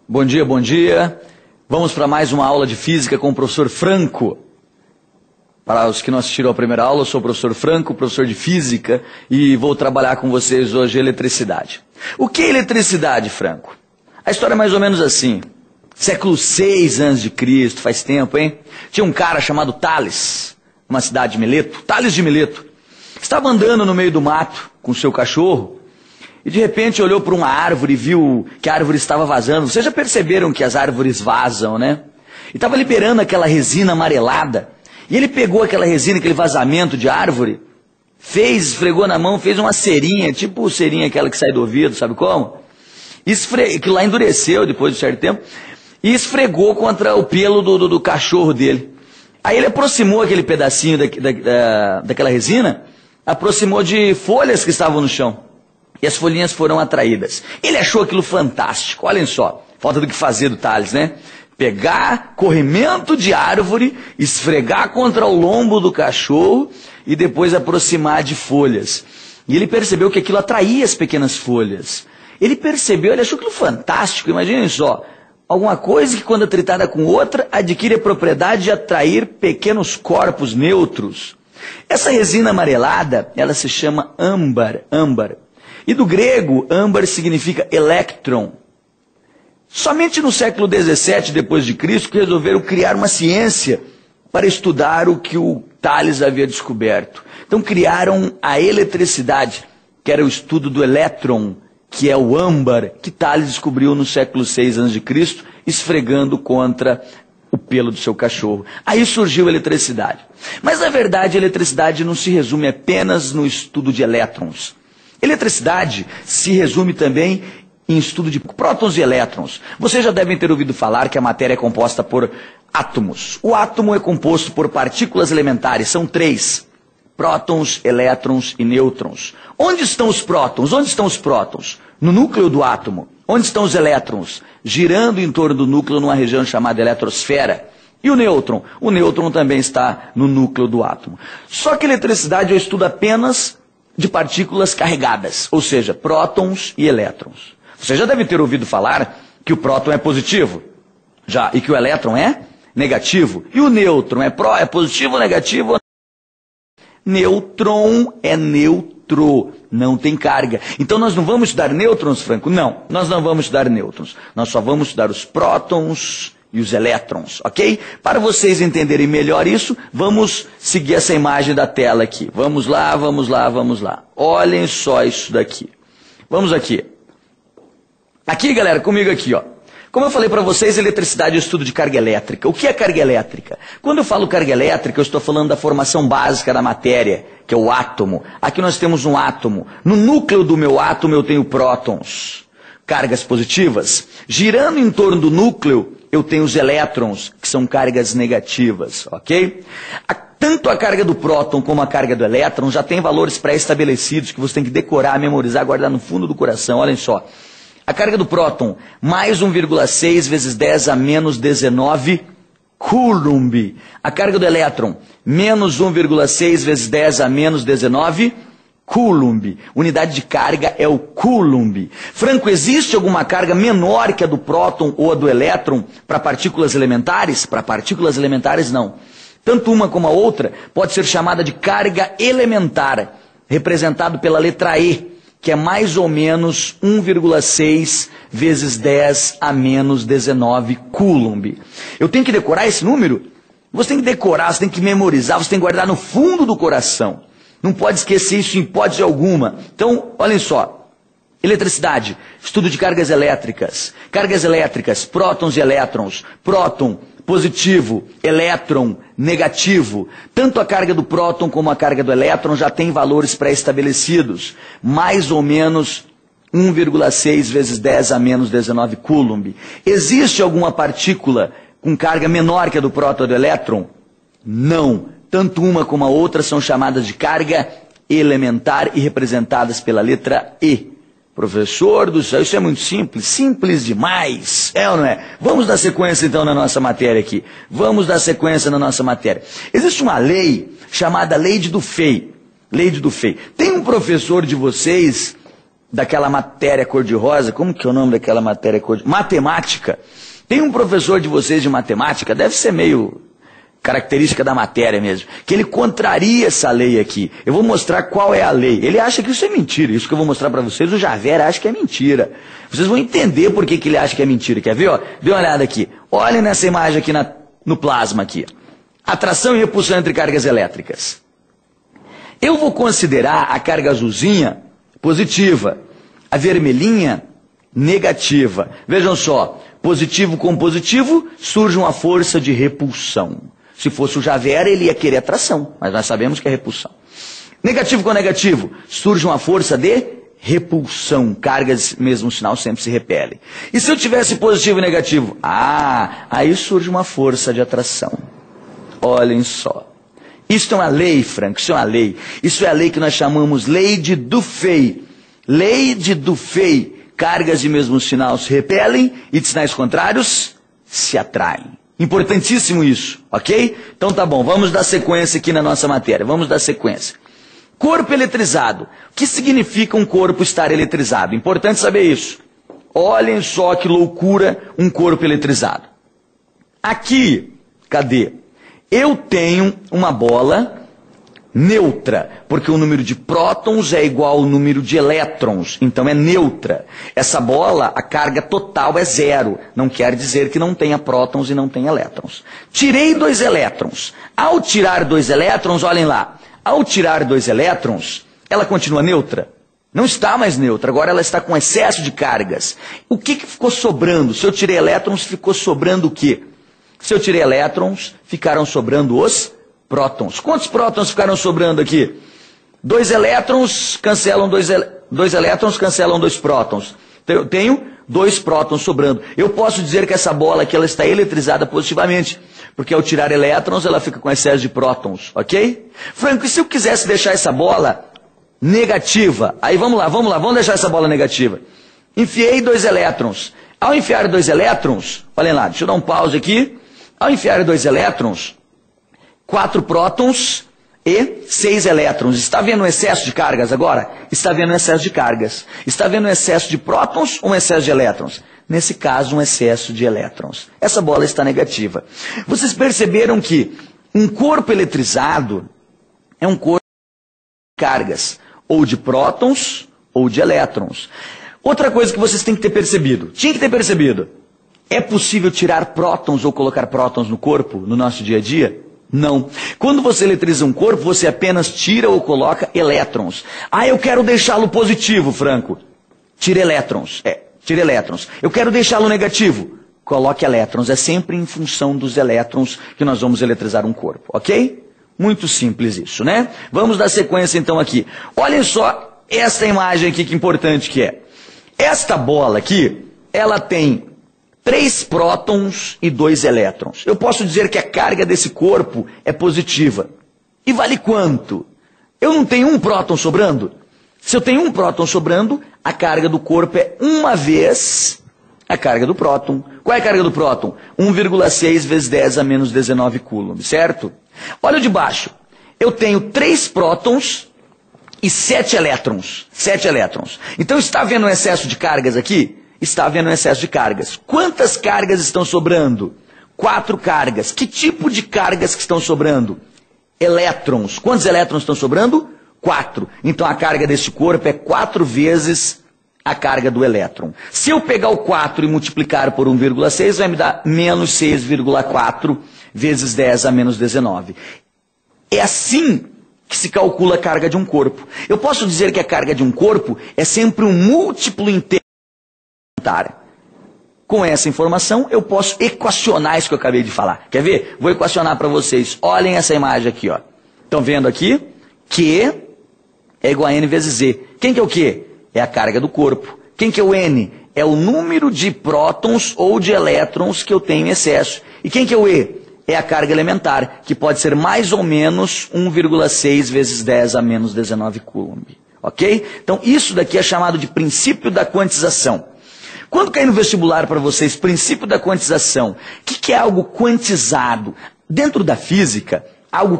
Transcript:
Bom dia, bom dia. Vamos para mais uma aula de física com o professor Franco. Para os que não assistiram à primeira aula, eu sou o professor Franco, professor de física, e vou trabalhar com vocês hoje eletricidade. O que é eletricidade, Franco? A história é mais ou menos assim. Século 6 a.C., faz tempo, hein? Tinha um cara chamado Tales, numa cidade de Mileto, Tales de Mileto. Estava andando no meio do mato com seu cachorro, e de repente olhou para uma árvore e viu que a árvore estava vazando. Vocês já perceberam que as árvores vazam, né? E estava liberando aquela resina amarelada. E ele pegou aquela resina, aquele vazamento de árvore, esfregou na mão, fez uma cerinha, tipo cerinha aquela que sai do ouvido, sabe como? Que lá endureceu depois de um certo tempo, e esfregou contra o pelo do cachorro dele. Aí ele aproximou aquele pedacinho daquela resina, aproximou de folhas que estavam no chão. E as folhinhas foram atraídas. Ele achou aquilo fantástico. Olhem só, falta do que fazer do Tales, né? Pegar corrimento de árvore, esfregar contra o lombo do cachorro e depois aproximar de folhas. E ele percebeu que aquilo atraía as pequenas folhas. Ele achou aquilo fantástico. Imaginem só, alguma coisa que quando atritada com outra adquire a propriedade de atrair pequenos corpos neutros. Essa resina amarelada, ela se chama âmbar. E do grego, âmbar significa elétron. Somente no século 17 depois de Cristo que resolveram criar uma ciência para estudar o que o Tales havia descoberto. Então criaram a eletricidade, que era o estudo do elétron, que é o âmbar, que Tales descobriu no século 6 a.C., esfregando contra o pelo do seu cachorro. Aí surgiu a eletricidade. Mas na verdade a eletricidade não se resume apenas no estudo de elétrons. Eletricidade se resume também em estudo de prótons e elétrons. Vocês já devem ter ouvido falar que a matéria é composta por átomos. O átomo é composto por partículas elementares, são 3. Prótons, elétrons e nêutrons. Onde estão os prótons? Onde estão os prótons? No núcleo do átomo. Onde estão os elétrons? Girando em torno do núcleo numa região chamada eletrosfera. E o nêutron? O nêutron também está no núcleo do átomo. Só que a eletricidade eu estudo apenas de partículas carregadas, ou seja, prótons e elétrons. Você já deve ter ouvido falar que o próton é positivo, já, e que o elétron é negativo. E o nêutron é positivo ou negativo? Nêutron é neutro, não tem carga. Então nós não vamos estudar nêutrons, Franco? Não, nós não vamos estudar nêutrons. Nós só vamos estudar os prótons e os elétrons, ok? Para vocês entenderem melhor isso, vamos seguir essa imagem da tela aqui. Vamos lá. Olhem só isso daqui. Vamos aqui. Aqui, galera, comigo aqui, ó. Como eu falei para vocês, eletricidade é o estudo de carga elétrica. O que é carga elétrica? Quando eu falo carga elétrica, eu estou falando da formação básica da matéria, que é o átomo. Aqui nós temos um átomo. No núcleo do meu átomo eu tenho prótons, cargas positivas. Girando em torno do núcleo, eu tenho os elétrons, que são cargas negativas, ok? Tanto a carga do próton como a carga do elétron já tem valores pré-estabelecidos que você tem que decorar, memorizar, guardar no fundo do coração. Olhem só. A carga do próton, mais 1,6 vezes 10 a menos 19 Coulomb. A carga do elétron, menos 1,6 vezes 10 a menos 19 Coulomb. Unidade de carga é o Coulomb. Franco, existe alguma carga menor que a do próton ou a do elétron para partículas elementares? Para partículas elementares, não. Tanto uma como a outra pode ser chamada de carga elementar, representado pela letra E, que é mais ou menos 1,6 vezes 10 a menos 19 Coulomb. Eu tenho que decorar esse número? Você tem que decorar, você tem que memorizar, você tem que guardar no fundo do coração. Não pode esquecer isso em hipótese alguma. Então, olhem só. Eletricidade, estudo de cargas elétricas. Cargas elétricas, prótons e elétrons. Próton, positivo, elétron, negativo. Tanto a carga do próton como a carga do elétron já tem valores pré-estabelecidos. Mais ou menos 1,6 vezes 10 a menos 19 Coulomb. Existe alguma partícula com carga menor que a do próton ou do elétron? Não. Tanto uma como a outra são chamadas de carga elementar e representadas pela letra E. Professor do céu, isso é muito simples, simples demais, é ou não é? Vamos dar sequência então na nossa matéria aqui. Existe uma lei chamada Lei de Dufay. Tem um professor de vocês daquela matéria cor-de-rosa, como que é o nome daquela matéria cor-de-rosa? Matemática. Tem um professor de vocês de matemática, deve ser meio característica da matéria mesmo, que ele contraria essa lei aqui. Eu vou mostrar qual é a lei. Ele acha que isso é mentira. Isso que eu vou mostrar para vocês, o Javier acha que é mentira. Vocês vão entender por que ele acha que é mentira. Quer ver? Ó? Dê uma olhada aqui. Olhem nessa imagem aqui no plasma aqui. Atração e repulsão entre cargas elétricas. Eu vou considerar a carga azulzinha positiva, a vermelhinha negativa. Vejam só, positivo com positivo surge uma força de repulsão. Se fosse o Javier, ele ia querer atração, mas nós sabemos que é repulsão. Negativo com negativo surge uma força de repulsão. Cargas, mesmo sinal, sempre se repelem. E se eu tivesse positivo e negativo? Aí surge uma força de atração. Olhem só. Isso é uma lei, Franco, isso é uma lei. Isso é a lei que nós chamamos lei de Dufay. Lei de Dufay. Cargas de mesmo sinal se repelem e de sinais contrários se atraem. Importantíssimo isso, ok? Então tá bom, vamos dar sequência aqui na nossa matéria. Vamos dar sequência. Corpo eletrizado. O que significa um corpo estar eletrizado? Importante saber isso. Olhem só que loucura um corpo eletrizado. Aqui, cadê? Eu tenho uma bola neutra, porque o número de prótons é igual ao número de elétrons, então é neutra. Essa bola, a carga total é zero, não quer dizer que não tenha prótons e não tenha elétrons. Tirei 2 elétrons. Ao tirar 2 elétrons, olhem lá, ao tirar 2 elétrons, ela continua neutra? Não está mais neutra, agora ela está com excesso de cargas. O que ficou sobrando? Se eu tirei elétrons, ficou sobrando o quê? Se eu tirei elétrons, ficaram sobrando os prótons. Quantos prótons ficaram sobrando aqui? 2 elétrons cancelam 2 elétrons, cancelam 2 prótons. Então, eu tenho 2 prótons sobrando. Eu posso dizer que essa bola aqui ela está eletrizada positivamente, porque ao tirar elétrons ela fica com excesso de prótons, ok? Franco, e se eu quisesse deixar essa bola negativa? Aí vamos lá, deixar essa bola negativa. Enfiei 2 elétrons. Ao enfiar 2 elétrons, olhem lá, deixa eu dar um pause aqui. Ao enfiar 2 elétrons, 4 prótons e 6 elétrons. Está vendo um excesso de cargas agora? Está vendo um excesso de cargas. Está vendo um excesso de prótons ou um excesso de elétrons? Nesse caso, um excesso de elétrons. Essa bola está negativa. Vocês perceberam que um corpo eletrizado é um corpo de cargas, ou de prótons ou de elétrons. Outra coisa que vocês têm que ter percebido, é possível tirar prótons ou colocar prótons no corpo, no nosso dia a dia? Não. Quando você eletriza um corpo, você apenas tira ou coloca elétrons. Eu quero deixá-lo positivo, Franco. Tira elétrons. Tira elétrons. Eu quero deixá-lo negativo. Coloque elétrons. É sempre em função dos elétrons que nós vamos eletrizar um corpo, ok? Muito simples isso, né? Vamos dar sequência então aqui. Olhem só essa imagem aqui que importante que é. Esta bola aqui, ela tem 3 prótons e 2 elétrons. Eu posso dizer que a carga desse corpo é positiva. E vale quanto? Eu não tenho um próton sobrando? Se eu tenho um próton sobrando, a carga do corpo é 1 vez a carga do próton. Qual é a carga do próton? 1,6 vezes 10 a menos 19 coulomb, certo? Olha o de baixo. Eu tenho 3 prótons e 7 elétrons. 7 elétrons. Então está havendo um excesso de cargas aqui? Está havendo um excesso de cargas. Quantas cargas estão sobrando? 4 cargas. Que tipo de cargas que estão sobrando? Elétrons. Quantos elétrons estão sobrando? 4. Então a carga deste corpo é 4 vezes a carga do elétron. Se eu pegar o 4 e multiplicar por 1,6, vai me dar menos 6,4 vezes 10 a menos 19. É assim que se calcula a carga de um corpo. Eu posso dizer que a carga de um corpo é sempre um múltiplo inteiro. Com essa informação, eu posso equacionar isso que eu acabei de falar. Quer ver? Vou equacionar para vocês. Olhem essa imagem aqui, ó. Estão vendo aqui? Q é igual a N vezes Z. Quem que é o Q? É a carga do corpo. Quem que é o N? É o número de prótons ou de elétrons que eu tenho em excesso. E quem que é o E? É a carga elementar, que pode ser mais ou menos 1,6 vezes 10 a menos 19 coulomb. Ok? Então, isso daqui é chamado de princípio da quantização. Quando cair no vestibular para vocês, princípio da quantização, o que é algo quantizado? Dentro da física, algo